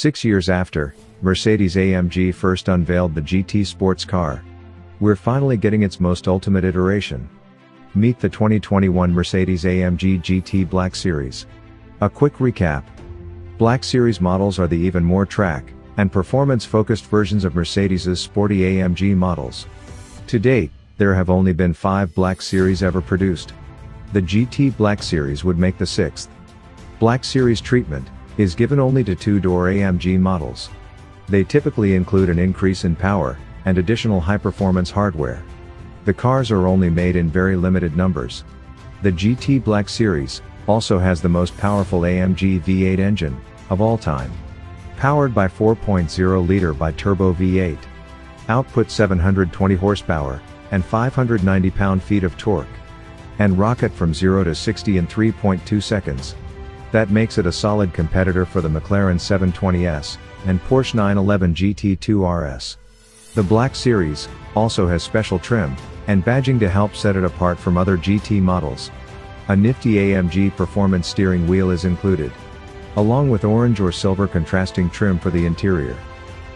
6 years after Mercedes-AMG first unveiled the GT sports car, we're finally getting its most ultimate iteration. Meet the 2021 Mercedes-AMG GT Black Series. A quick recap. Black Series models are the even more track and performance-focused versions of Mercedes' sporty AMG models. To date, there have only been 5 Black Series ever produced. The GT Black Series would make the 6th. Black Series treatment is given only to two-door AMG models. They typically include an increase in power and additional high-performance hardware. The cars are only made in very limited numbers. The GT Black Series also has the most powerful AMG V8 engine of all time. Powered by 4.0-liter bi-turbo V8. Output 720 horsepower and 590 pound-feet of torque. And rocket from 0 to 60 in 3.2 seconds. That makes it a solid competitor for the McLaren 720S and Porsche 911 GT2 RS. The Black Series also has special trim and badging to help set it apart from other GT models. A nifty AMG performance steering wheel is included, along with orange or silver contrasting trim for the interior.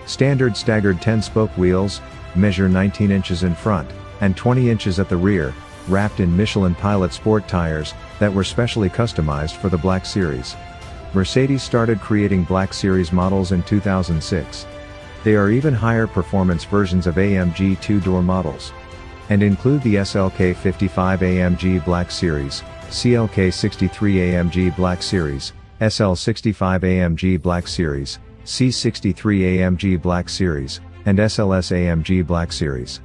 Standard staggered 10-spoke wheels measure 19 inches in front and 20 inches at the rear, wrapped in Michelin Pilot Sport tires that were specially customized for the Black Series. Mercedes started creating Black Series models in 2006. They are even higher performance versions of AMG two-door models, and include the SLK 55 AMG Black Series, CLK 63 AMG Black Series, SL 65 AMG Black Series, C63 AMG Black Series, and SLS AMG Black Series.